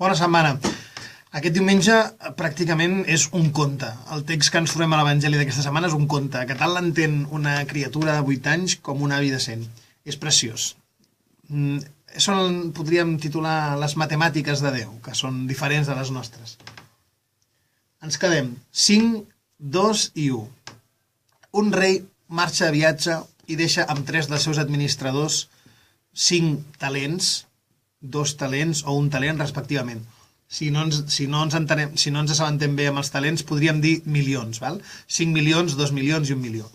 Bona setmana. Aquest diumenge pràcticament és un conte. El text que ens trobem a l'Evangeli d'aquesta setmana és un conte, que tal l'entén una criatura de 8 anys com un avi de 100. És preciós. Podríem titular les matemàtiques de Déu, que són diferents de les nostres. Ens quedem 5, 2 i 1. Un rei marxa a viatge i deixa amb 3 dels seus administradors 5 talents, 2 talents o 1 talent respectivament. Si no ens assabentem bé amb els talents, podríem dir milions, val? 5 milions, 2 milions i 1 milió.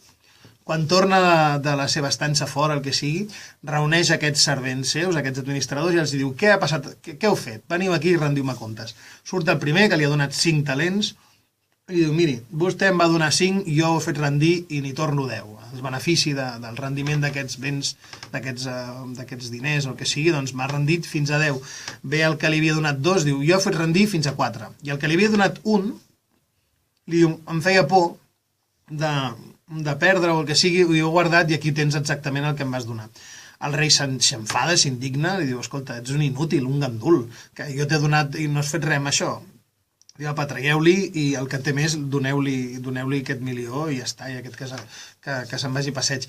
Quan torna de la seva estança fora, el que sigui, reuneix aquests servents seus, aquests administradors, i els diu: què ha passat? Què heu fet? Veniu aquí i rendiu-me comptes. Surt el primer, que li ha donat 5 talents, i diu: miri, vostè em va donar 5 i jo ho he fet rendir i n'hi torno 10. El benefici del rendiment d'aquests béns, d'aquests diners o el que sigui, doncs m'ha rendit fins a 10. Ve el que li havia donat 2, diu: jo he fet rendir fins a 4. I el que li havia donat 1, li diu: em feia por de perdre o el que sigui, ho he guardat i aquí tens exactament el que em vas donar. El rei s'enfada, s'indigna, li diu: escolta, ets un inútil, un gandul, que jo t'he donat i no has fet res amb això. Diu: apa, tragueu-li i el que té més doneu-li aquest milió i ja està, i aquest que se'n vagi a passeig.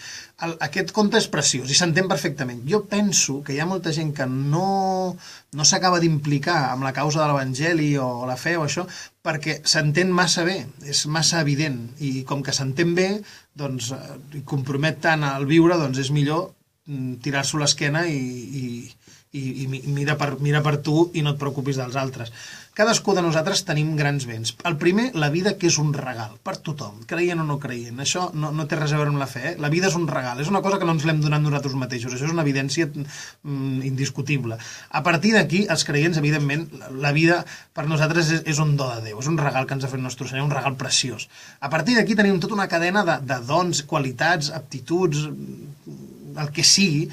Aquest conte és preciós i s'entén perfectament. Jo penso que hi ha molta gent que no s'acaba d'implicar amb la causa de l'Evangeli o la fe o això, perquè s'entén massa bé, és massa evident, i com que s'entén bé, doncs, i compromet tant al viure, doncs és millor tirar-s'ho a l'esquena i mira per tu i no et preocupis dels altres. Cadascú de nosaltres tenim grans béns. El primer, la vida, que és un regal per tothom, creient o no creient. Això no té res a veure amb la fe. La vida és un regal, és una cosa que no ens l'hem donat nosaltres mateixos. Això és una evidència indiscutible. A partir d'aquí, els creients, evidentment, la vida per nosaltres és un do de Déu, és un regal que ens ha fet el nostre Senyor, un regal preciós. A partir d'aquí tenim tota una cadena de dons, qualitats, aptituds, el que sigui,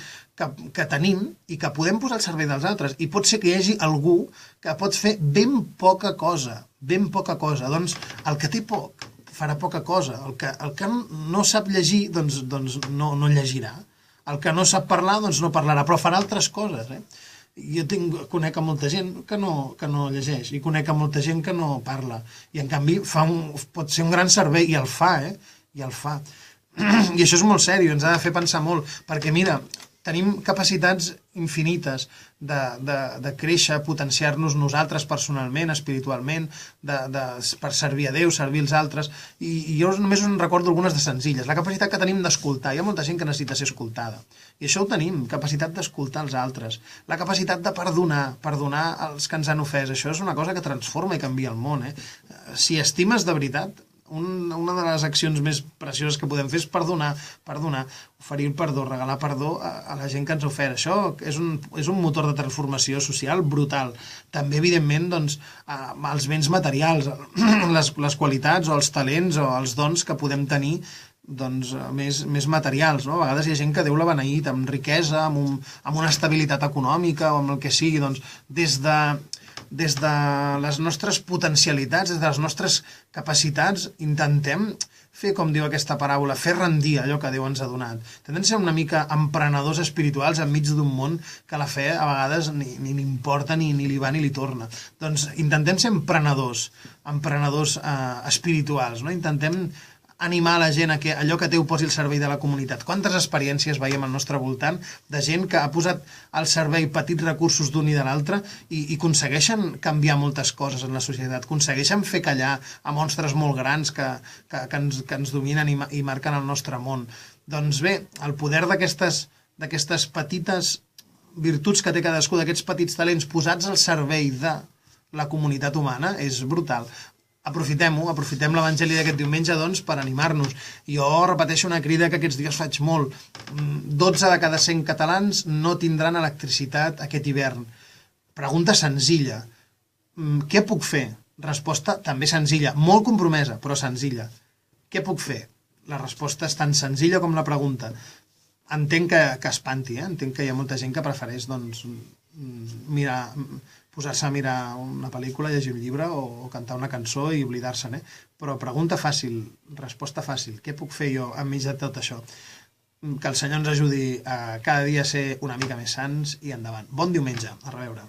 que tenim i que podem posar al servei dels altres. I pot ser que hi hagi algú que pot fer ben poca cosa. Doncs el que té poc farà poca cosa. El que no sap llegir, doncs no llegirà. El que no sap parlar, doncs no parlarà, però farà altres coses. Jo conec a molta gent que no llegeix i conec a molta gent que no parla. I en canvi pot ser un gran servei i el fa, I el fa. I això és molt seriós, ens ha de fer pensar molt, perquè mira, tenim capacitats infinites de créixer, potenciar-nos nosaltres personalment, espiritualment, per servir a Déu, servir als altres, i jo només us en recordo algunes de senzilles. La capacitat que tenim d'escoltar, hi ha molta gent que necessita ser escoltada, i això ho tenim, capacitat d'escoltar els altres, la capacitat de perdonar els que ens han ofès. Això és una cosa que transforma i canvia el món. Si estimes de veritat, una de les accions més precioses que podem fer és perdonar, oferir el perdó, regalar perdó a la gent que ens ha ofert. Això és un motor de transformació social brutal. També, evidentment, doncs, els béns materials, les qualitats o els talents o els dons que podem tenir, doncs, més materials, no? A vegades hi ha gent que Déu l'ha beneït amb riquesa, amb una estabilitat econòmica o amb el que sigui, doncs, des de les nostres potencialitats, des de les nostres capacitats, intentem fer, com diu aquesta paràbola, fer rendir allò que Déu ens ha donat. Intentem ser una mica emprenedors espirituals enmig d'un món que la fe a vegades ni importa, ni li va ni li torna. Doncs intentem ser emprenedors espirituals, no? Intentem animar la gent a que allò que té ho posi al servei de la comunitat. Quantes experiències veiem al nostre voltant de gent que ha posat al servei petits recursos d'un i de l'altre i aconsegueixen canviar moltes coses en la societat, aconsegueixen fer callar a monstres molt grans que ens dominen i marquen el nostre món. Doncs bé, el poder d'aquestes petites virtuts que té cadascú, d'aquests petits talents posats al servei de la comunitat humana, és brutal. Aprofitem l'Evangeli d'aquest diumenge, doncs, per animar-nos. Jo repeteixo una crida que aquests dies faig molt. 12 de cada 100 catalans no tindran electricitat aquest hivern. Pregunta senzilla. Què puc fer? Resposta també senzilla, molt compromesa, però senzilla. Què puc fer? La resposta és tan senzilla com la pregunta. Entenc que espanti, entenc que hi ha molta gent que prefereix, doncs, posar-se a mirar una pel·lícula, llegir un llibre o cantar una cançó i oblidar-se'n, Però pregunta fàcil, resposta fàcil. Què puc fer jo enmig de tot això? Que el Senyor ens ajudi a cada dia a ser una mica més sants i endavant. Bon diumenge, a reveure.